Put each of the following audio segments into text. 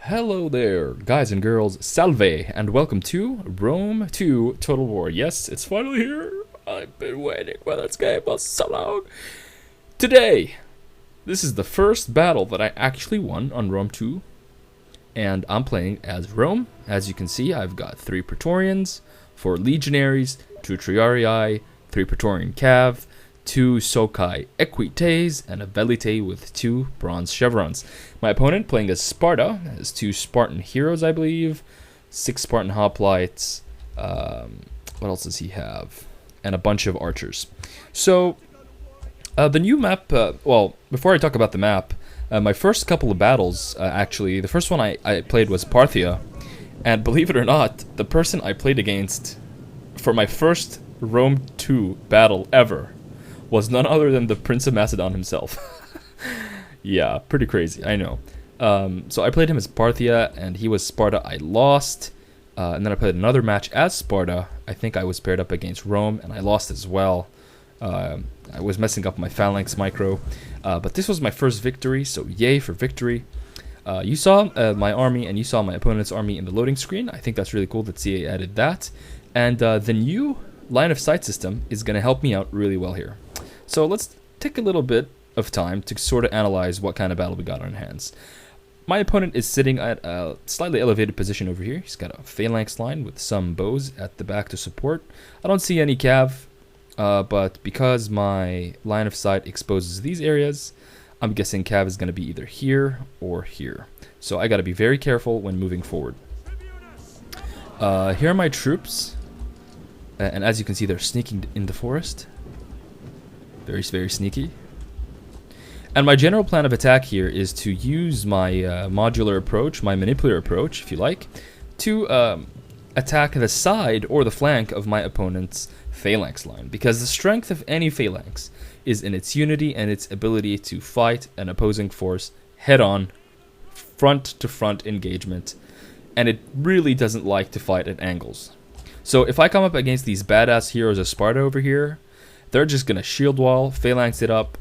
Hello there, guys and girls, salve, and welcome to Rome 2 Total War. Yes, it's finally here. I've been waiting for this game for so long. Today, this is the first battle that I actually won on Rome 2, and I'm playing as Rome. As you can see, I've got 3 Praetorians, 4 Legionaries, 2 Triarii, 3 Praetorian Cav, 2 Sokai Equites, and a Velite with 2 bronze chevrons. My opponent, playing as Sparta, has 2 Spartan heroes, I believe, 6 Spartan hoplites, what else does he have? And a bunch of archers. So, the new map, well, before I talk about the map, my first couple of battles, actually, the first one I played was Parthia, and believe it or not, the person I played against for my first Rome 2 battle ever was none other than the Prince of Macedon himself. Yeah, pretty crazy, I know. So I played him as Parthia, and he was Sparta. I lost, and then I played another match as Sparta. I think I was paired up against Rome, and I lost as well. I was messing up my phalanx micro, but this was my first victory, so yay for victory. You saw my army, and you saw my opponent's army in the loading screen. I think that's really cool that CA added that. And the new line of sight system is going to help me out really well here. So let's take a little bit of time to sort of analyze what kind of battle we got on hands. My opponent is sitting at a slightly elevated position over here. He's got a phalanx line with some bows at the back to support. I don't see any cav, but because my line of sight exposes these areas, I'm guessing cav is going to be either here or here. So I got to be very careful when moving forward. Here are my troops, and as you can see, they're sneaking in the forest. Very, very sneaky. And my general plan of attack here is to use my modular approach, my manipulator approach, if you like, to attack the side or the flank of my opponent's phalanx line. Because the strength of any phalanx is in its unity and its ability to fight an opposing force head-on, front-to-front engagement. And it really doesn't like to fight at angles. So if I come up against these badass heroes of Sparta over here, they're just going to shield wall, phalanx it up,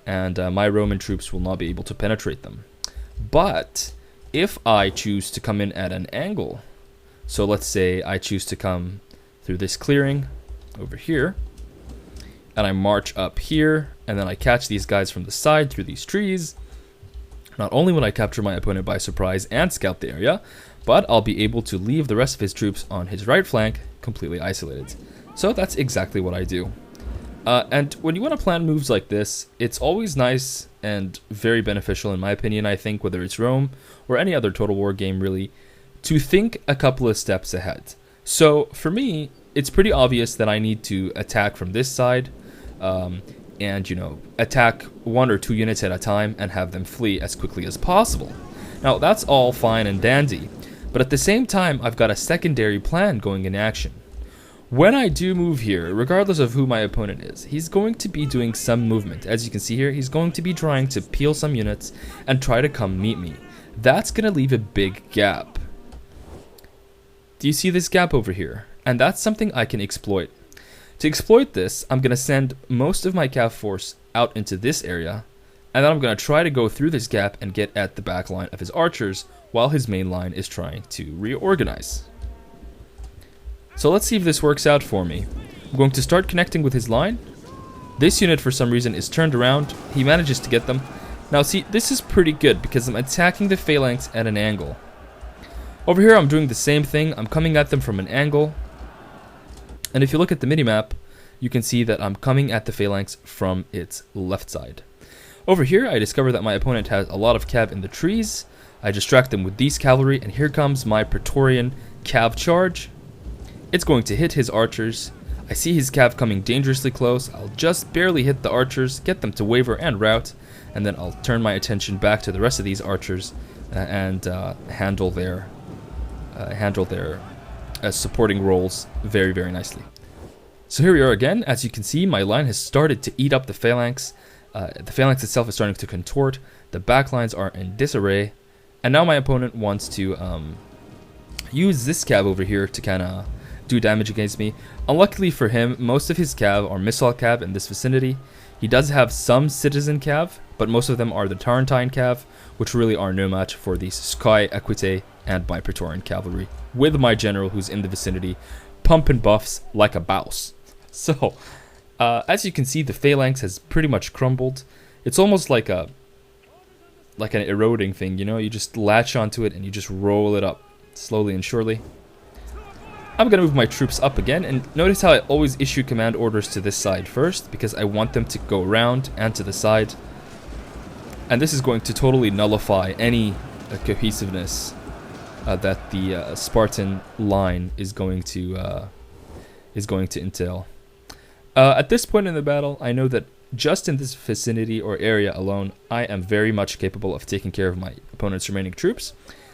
and my Roman troops will not be able to penetrate them. But if I choose to come in at an angle, so let's say I choose to come through this clearing over here, and I march up here, and then I catch these guys from the side through these trees, not only will I capture my opponent by surprise and scout the area, but I'll be able to leave the rest of his troops on his right flank completely isolated. So that's exactly what I do. And when you want to plan moves like this, it's always nice and very beneficial, in my opinion, I think, whether it's Rome or any other Total War game, really, to think a couple of steps ahead. So, for me, it's pretty obvious that I need to attack from this side, and, you know, attack 1 or 2 units at a time and have them flee as quickly as possible. Now, that's all fine and dandy, but at the same time, I've got a secondary plan going in action. When I do move here, regardless of who my opponent is, he's going to be doing some movement. As you can see here, he's going to be trying to peel some units and try to come meet me. That's going to leave a big gap. Do you see this gap over here? And that's something I can exploit. To exploit this, I'm going to send most of my cav force out into this area, and then I'm going to try to go through this gap and get at the back line of his archers while his main line is trying to reorganize. So let's see if this works out for me. I'm going to start connecting with his line. This unit for some reason is turned around. He manages to get them. Now see, this is pretty good because I'm attacking the phalanx at an angle. Over here I'm doing the same thing. I'm coming at them from an angle. And if you look at the minimap, you can see that I'm coming at the phalanx from its left side. Over here I discover that my opponent has a lot of cav in the trees. I distract them with these cavalry, and here comes my Praetorian cav charge. It's going to hit his archers. I see his cav coming dangerously close. I'll just barely hit the archers, get them to waver and rout, and then I'll turn my attention back to the rest of these archers and handle their supporting roles very, very nicely. So here we are again. As you can see, my line has started to eat up the phalanx. The phalanx itself is starting to contort. The back lines are in disarray, and now my opponent wants to use this cav over here to kind of do damage against me. Unluckily for him, most of his cav are missile cav in this vicinity. He does have some citizen cav, but most of them are the Tarentine cav, which really are no match for the Sky Equite and my Praetorian cavalry, with my general who's in the vicinity, pumping buffs like a bouse. So, as you can see, the phalanx has pretty much crumbled. It's almost like an eroding thing, you know? You just latch onto it and you just roll it up slowly and surely. I'm going to move my troops up again, and notice how I always issue command orders to this side first, because I want them to go around and to the side. And this is going to totally nullify any cohesiveness that the Spartan line is going to entail. At this point in the battle, I know that just in this vicinity or area alone, I am very much capable of taking care of my opponent's remaining troops.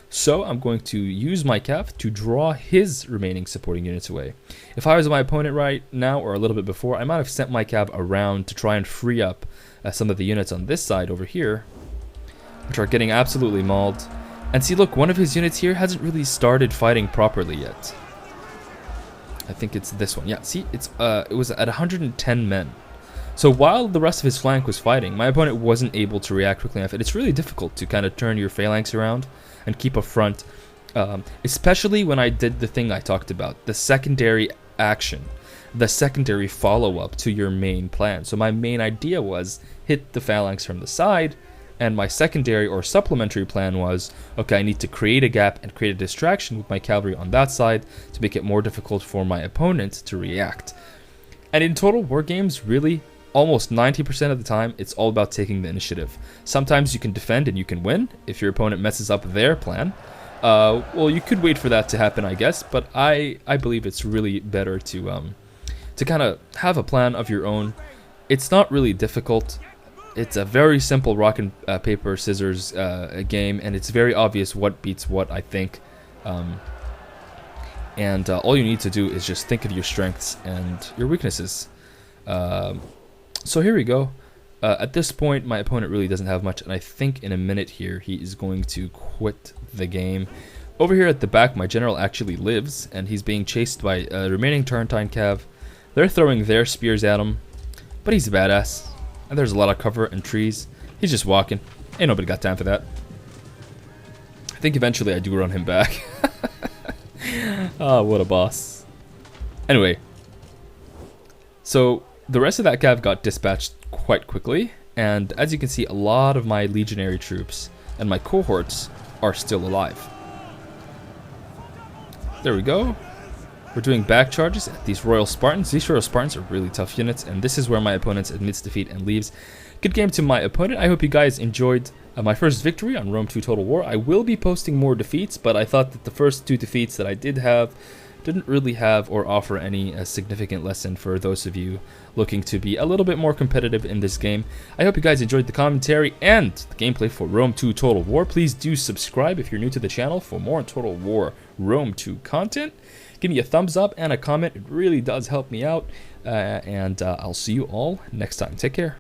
So I'm going to use my cav to draw his remaining supporting units away. If I was my opponent right now, or a little bit before, I might have sent my cav around to try and free up some of the units on this side over here, which are getting absolutely mauled. And see, look, one of his units here hasn't really started fighting properly yet. I think it's this one. Yeah, see, it was at 110 men. So while the rest of his flank was fighting, my opponent wasn't able to react quickly enough. And it's really difficult to kind of turn your phalanx around and keep a front, especially when I did the thing I talked about, the secondary action, the secondary follow-up to your main plan. So my main idea was hit the phalanx from the side, and my secondary or supplementary plan was, okay, I need to create a gap and create a distraction with my cavalry on that side to make it more difficult for my opponent to react. And in Total War games, really, almost 90% of the time, it's all about taking the initiative. Sometimes you can defend and you can win if your opponent messes up their plan. Well, you could wait for that to happen, I guess, but I believe it's really better to kind of have a plan of your own. It's not really difficult. It's a very simple rock and paper scissors game, and it's very obvious what beats what, I think. And all you need to do is just think of your strengths and your weaknesses. So here we go. At this point, my opponent really doesn't have much, and I think in a minute here, he is going to quit the game. Over here at the back, my general actually lives, and he's being chased by remaining Tarentine cav. They're throwing their spears at him, but he's a badass. And there's a lot of cover and trees. He's just walking. Ain't nobody got time for that. I think eventually I do run him back. Oh, what a boss. Anyway. So, the rest of that cav got dispatched quite quickly. And as you can see, a lot of my legionary troops and my cohorts are still alive. There we go. We're doing back charges at these Royal Spartans. These Royal Spartans are really tough units, and this is where my opponent admits defeat and leaves. Good game to my opponent. I hope you guys enjoyed my first victory on Rome 2 Total War. I will be posting more defeats, but I thought that the first two defeats that I did have didn't really have or offer any significant lesson for those of you looking to be a little bit more competitive in this game. I hope you guys enjoyed the commentary and the gameplay for Rome 2 Total War. Please do subscribe if you're new to the channel for more Total War Rome 2 content. Give me a thumbs up and a comment. It really does help me out. And I'll see you all next time. Take care.